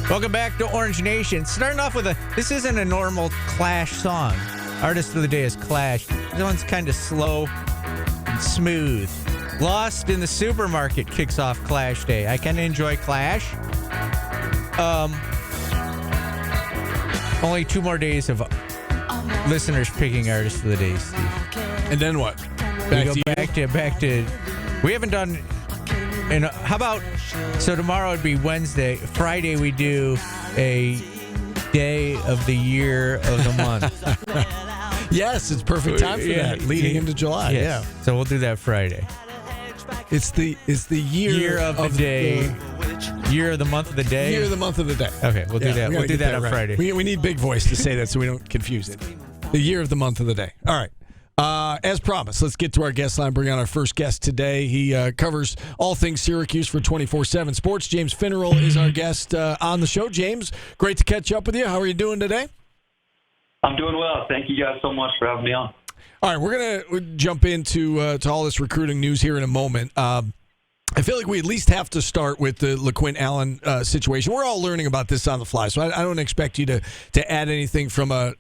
Welcome back to Orange Nation. Starting off with this isn't a normal Clash song. Artist of the day is Clash. This one's kind of slow and smooth. Lost in the Supermarket kicks off Clash Day. I kind of enjoy Clash. Only 2 more days of listeners picking Artist of the Day, Steve. And then what? Back to. We haven't done. And how about, so tomorrow would be Wednesday. Friday we do a day of the year of the month. Yes, it's perfect time for that, leading into July. Yes. Yeah. So we'll do that Friday. It's the year of the day. Year of the month of the day. Year of the month of the day. Okay, we'll do that. We'll do that on right. Friday. We need big voice to say that so we don't confuse it. The year of the month of the day. All right. As promised, let's get to our guest line. Bring on our first guest today. He covers all things Syracuse for 24/7 Sports. James Finneral is our guest on the show. James, great to catch up with you. How are you doing today? I'm doing well. Thank you guys so much for having me on. All right, we're going to jump into to all this recruiting news here in a moment. I feel like we at least have to start with the LaQuint Allen situation. We're all learning about this on the fly, so I don't expect you to add anything from a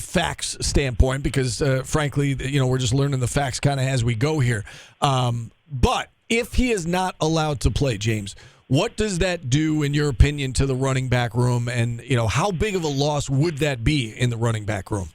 facts standpoint because, frankly, we're just learning the facts kind of as we go here. But if he is not allowed to play, James, what does that do, in your opinion, to the running back room? And, how big of a loss would that be in the running back room?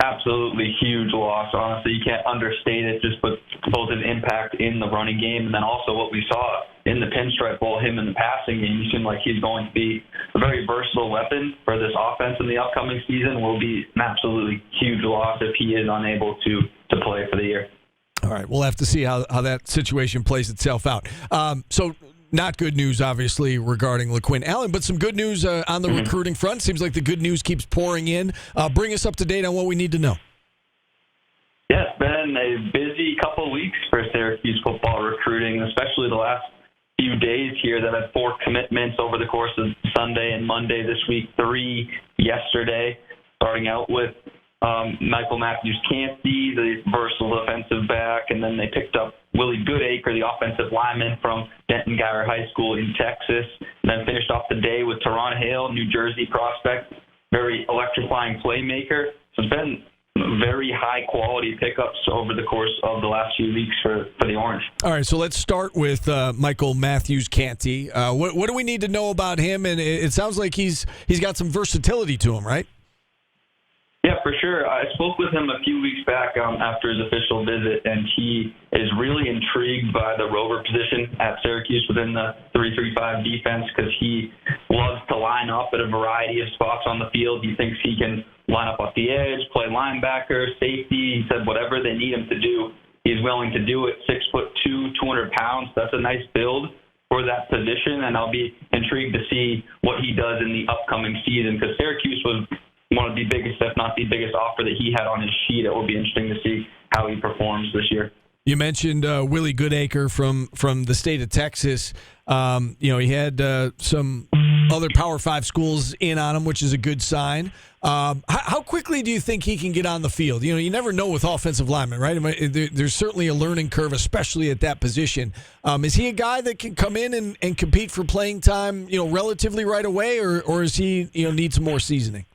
Absolutely huge loss. Honestly, you can't understate it. Just with both an impact in the running game and then also what we saw in the Pinstripe Bowl, him in the passing game. He seemed like he's going to be a very versatile weapon for this offense in the upcoming season. Will be an absolutely huge loss if he is unable to play for the year. All right, we'll have to see how that situation plays itself out. So not good news, obviously, regarding LaQuint Allen, but some good news on the recruiting front. Seems like the good news keeps pouring in. Bring us up to date on what we need to know. Yeah, it's been a busy couple of weeks for Syracuse football recruiting, especially the last few days here that had 4 commitments over the course of Sunday and Monday this week, 3 yesterday, starting out with Michael Matthews-Canty, the versatile defensive back, and then they picked up Willie Goodacre, the offensive lineman from Denton Guyer High School in Texas, and then finished off the day with Teron Hale, New Jersey prospect, very electrifying playmaker. So it's been very high-quality pickups over the course of the last few weeks for the Orange. All right, so let's start with Michael Matthews-Canty. What do we need to know about him? And it sounds like he's got some versatility to him, right? Yeah, for sure. I spoke with him a few weeks back after his official visit, and he is really intrigued by the rover position at Syracuse within the 3-3-5 defense because he loves to line up at a variety of spots on the field. He thinks he can line up off the edge, play linebacker, safety. He said whatever they need him to do, he's willing to do it. 6'2", 200 pounds. That's a nice build for that position, and I'll be intrigued to see what he does in the upcoming season because Syracuse was one of the biggest, if not the biggest offer that he had on his sheet. It will be interesting to see how he performs this year. You mentioned Willie Goodacre from the state of Texas. He had some other Power 5 schools in on him, which is a good sign. How quickly do you think he can get on the field? You never know with offensive linemen, right? There's certainly a learning curve, especially at that position. Is he a guy that can come in and compete for playing time, relatively right away, or is he, need some more seasoning?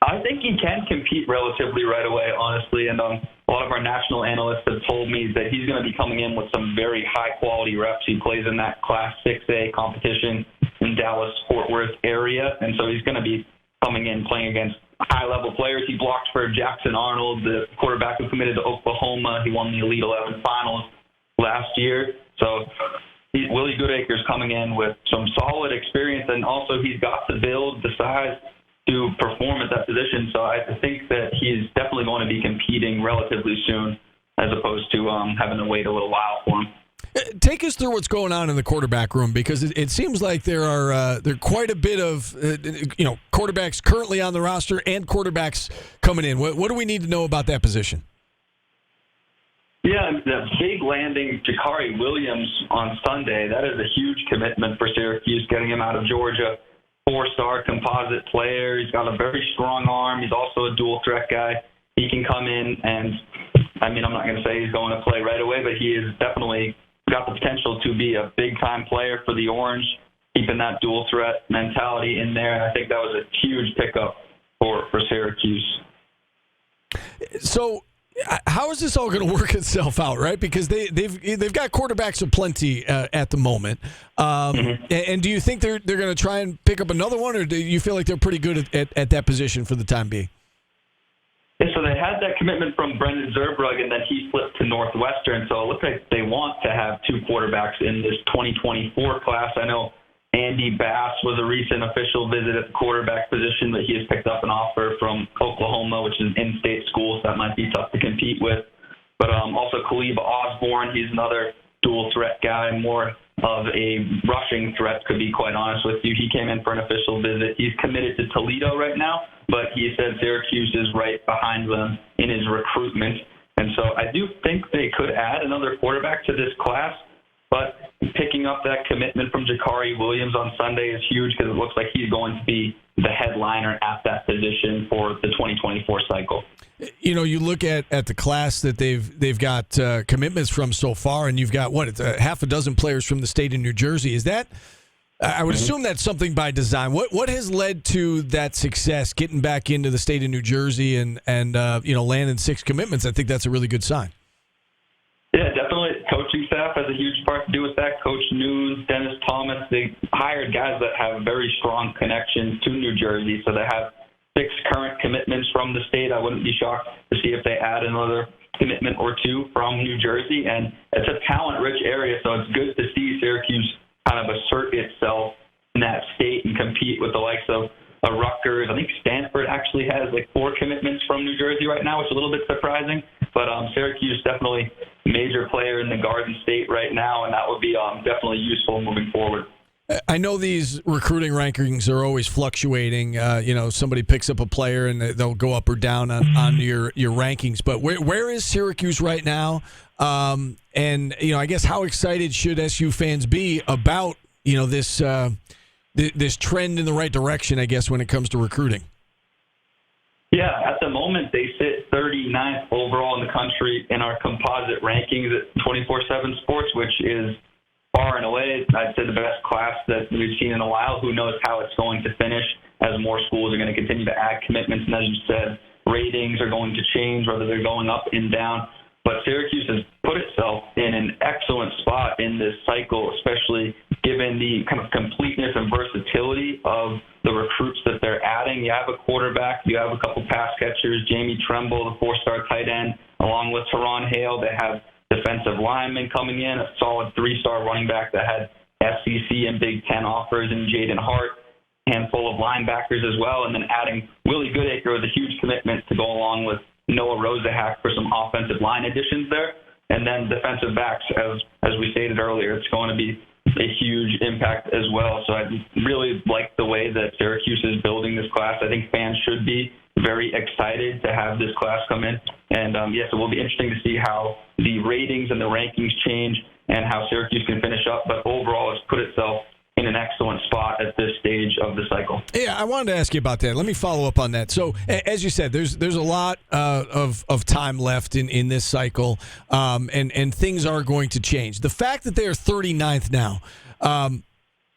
I think he can compete relatively right away, honestly, and a lot of our national analysts have told me that he's going to be coming in with some very high-quality reps. He plays in that Class 6A competition in Dallas-Fort Worth area, and so he's going to be coming in playing against high-level players. He blocked for Jackson Arnold, the quarterback who committed to Oklahoma. He won the Elite 11 finals last year. So Willie Goodacre is coming in with some solid experience, and also he's got the build, the size to perform at that position. So I think that he's definitely going to be competing relatively soon as opposed to having to wait a little while for him. Take us through what's going on in the quarterback room because it seems like there are quite a bit of quarterbacks currently on the roster and quarterbacks coming in. What do we need to know about that position? Yeah, the big landing, Jakari Williams on Sunday, that is a huge commitment for Syracuse, getting him out of Georgia. 4-star composite player. He's got a very strong arm. He's also a dual threat guy. He can come in and, I'm not going to say he's going to play right away, but he has definitely got the potential to be a big-time player for the Orange. keeping that dual threat mentality in there. And I think that was a huge pickup for Syracuse. So how is this all going to work itself out, right? Because they've got quarterbacks aplenty at the moment. And do you think they're going to try and pick up another one, or do you feel like they're pretty good at that position for the time being? Yeah, so they had that commitment from Brendan Zerbrug, and then he flipped to Northwestern. So it looks like they want to have two quarterbacks in this 2024 class. I know Andy Bass was a recent official visit at the quarterback position, but he has picked up an offer from Oklahoma, which is an in-state school, so that might be tough to compete with. But also Caleb Osborne, he's another dual threat guy, more of a rushing threat, to be quite honest with you. He came in for an official visit. He's committed to Toledo right now, but he said Syracuse is right behind them in his recruitment. And so I do think they could add another quarterback to this class, but picking up that commitment from Jakari Williams on Sunday is huge because it looks like he's going to be the headliner at that position for the 2024 cycle. You know, you look at the class that they've got commitments from so far, and you've got, it's half a dozen players from the state of New Jersey. Is that, I would assume that's something by design. What has led to that success, getting back into the state of New Jersey and landing 6 commitments? I think that's a really good sign. Yeah, definitely. Coaching staff has a huge part to do with that. Coach News, Dennis Thomas, they hired guys that have very strong connections to New Jersey, so they have 6 current commitments from the state. I wouldn't be shocked to see if they add another commitment or 2 from New Jersey. And it's a talent-rich area, so it's good to see Syracuse kind of assert itself in that state and compete with the likes of Rutgers. I think Stanford actually has 4 commitments from New Jersey right now, which is a little bit surprising. But Syracuse definitely a major player in the Garden State right now, and that would be definitely useful moving forward. I know these recruiting rankings are always fluctuating. Somebody picks up a player and they'll go up or down on your rankings. But where is Syracuse right now? I guess how excited should SU fans be about this this trend in the right direction, I guess, when it comes to recruiting? Yeah, at the moment they sit 39th overall in the country in our composite rankings at 24/7 Sports, which is far and away, I'd say, the best class that we've seen in a while. Who knows how it's going to finish as more schools are going to continue to add commitments. And as you said, ratings are going to change, whether they're going up and down. But Syracuse has put itself in an excellent spot in this cycle, especially given the kind of completeness and versatility of the recruits that they're adding. You have a quarterback, you have a couple pass catchers, Jamie Tremble, the 4-star tight end, along with Teron Hale. They have defensive linemen coming in, a solid 3-star running back that had SEC and Big Ten offers, and Jaden Hart, handful of linebackers as well, and then adding Willie Goodacre with a huge commitment to go along with Noah Rosahack for some offensive line additions there. And then defensive backs, as we stated earlier, it's going to be a huge impact as well. So I really like the way that Syracuse is building this class. I think fans should be very excited to have this class come in. And, yes, it will be interesting to see how the ratings and the rankings change and how Syracuse can finish up. But overall, it's put itself in an excellent spot at this stage of the cycle. Yeah, I wanted to ask you about that. Let me follow up on that. So, as you said, there's a lot of time left in this cycle, and things are going to change. The fact that they are 39th now,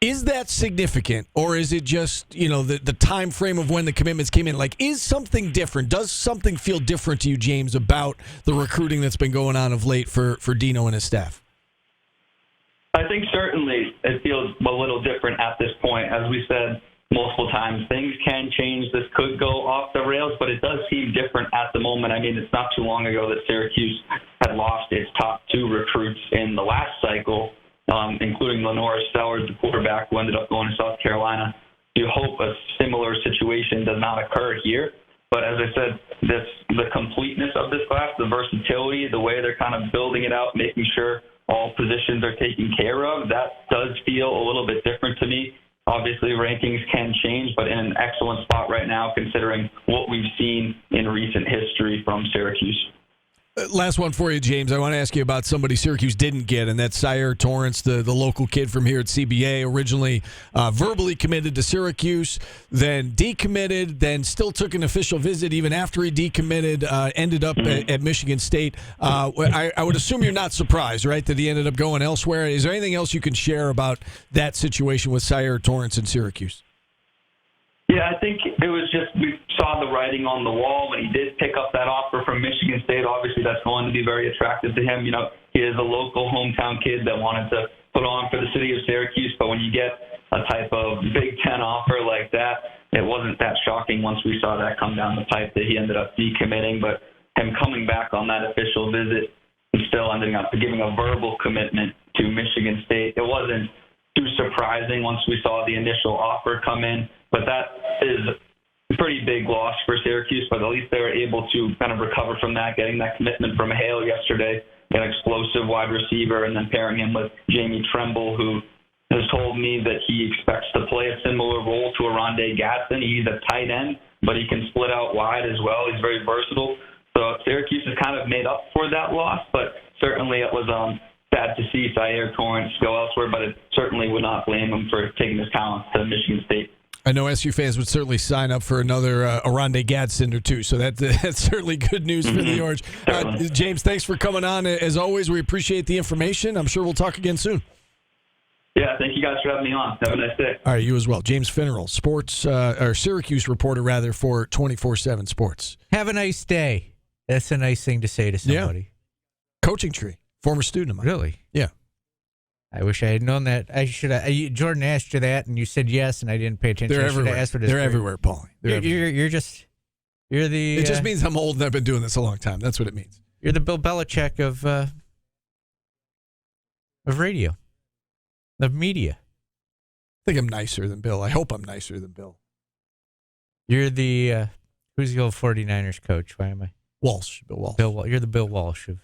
is that significant, or is it just the time frame of when the commitments came in? Is something different? Does something feel different to you, James, about the recruiting that's been going on of late for Dino and his staff? I think certainly it feels a little different at this point. As we said multiple times, things can change. This could go off the rails, but it does seem different at the moment. I mean, it's not too long ago that Syracuse had lost its top 2 recruits in the last cycle, including Lenora Stellard, the quarterback, who ended up going to South Carolina. You hope a similar situation does not occur here. But as I said, the completeness of this class, the versatility, the way they're kind of building it out, making sure all positions are taken care of, that does feel a little bit different to me. Obviously, rankings can change, but in an excellent spot right now, considering what we've seen in recent history from Syracuse. Last one for you, James. I want to ask you about somebody Syracuse didn't get, and that's Syer Torrance, the local kid from here at CBA, originally verbally committed to Syracuse, then decommitted, then still took an official visit even after he decommitted, ended up at Michigan State. I would assume you're not surprised, right, that he ended up going elsewhere. Is there anything else you can share about that situation with Syer Torrance in Syracuse? Yeah, I think it was just we saw the writing on the wall when he did pick up that offer from Michigan State. Obviously, that's going to be very attractive to him. You know, he is a local hometown kid that wanted to put on for the city of Syracuse. But when you get a type of Big Ten offer like that, it wasn't that shocking once we saw that come down the pipe that he ended up decommitting. But him coming back on that official visit and still ending up giving a verbal commitment to Michigan State, it wasn't too surprising once we saw the initial offer come in. But that is a pretty big loss for Syracuse, but at least they were able to kind of recover from that, getting that commitment from Hale yesterday, an explosive wide receiver, and then pairing him with Jamie Tremble, who has told me that he expects to play a similar role to Arondé Gadsden. He's a tight end, but he can split out wide as well. He's very versatile. So Syracuse has kind of made up for that loss, but certainly it was sad to see Syer Torrance go elsewhere, but it certainly would not blame him for taking his talents to Michigan State. I know SU fans would certainly sign up for another Arondé Gadsden or two, so that's certainly good news for the Orange. James, thanks for coming on. As always, we appreciate the information. I'm sure we'll talk again soon. Yeah, thank you guys for having me on. Have a nice day. All right, you as well. James Finneral, or Syracuse reporter, rather, for 24/7 Sports. Have a nice day. That's a nice thing to say to somebody. Yeah. Coaching tree, former student of mine. Really? Yeah. I wish I had known that. I should. Jordan asked you that, and you said yes, and I didn't pay attention. They're everywhere. They're everywhere, Paulie. You're the. It just means I'm old and I've been doing this a long time. That's what it means. You're the Bill Belichick of radio, of media. I think I'm nicer than Bill. I hope I'm nicer than Bill. You're the who's the old 49ers coach? Why am I? Walsh. Bill Walsh. You're the Bill Walsh of.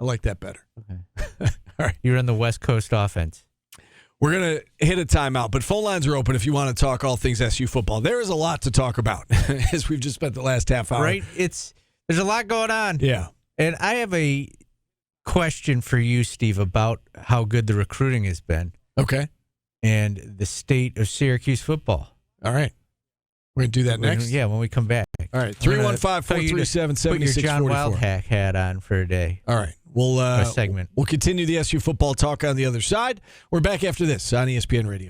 I like that better. Okay. All right. You're on the West Coast offense. We're going to hit a timeout, but phone lines are open if you want to talk all things SU football. There is a lot to talk about as we've just spent the last half hour. Right? There's a lot going on. Yeah. And I have a question for you, Steve, about how good the recruiting has been. Okay. And the state of Syracuse football. All right. We're going to do that next? Yeah, when we come back. All right. 315-437-7644. Put your John Wildhack hat on for a day. All right. We'll segment. We'll continue the SU football talk on the other side. We're back after this on ESPN Radio.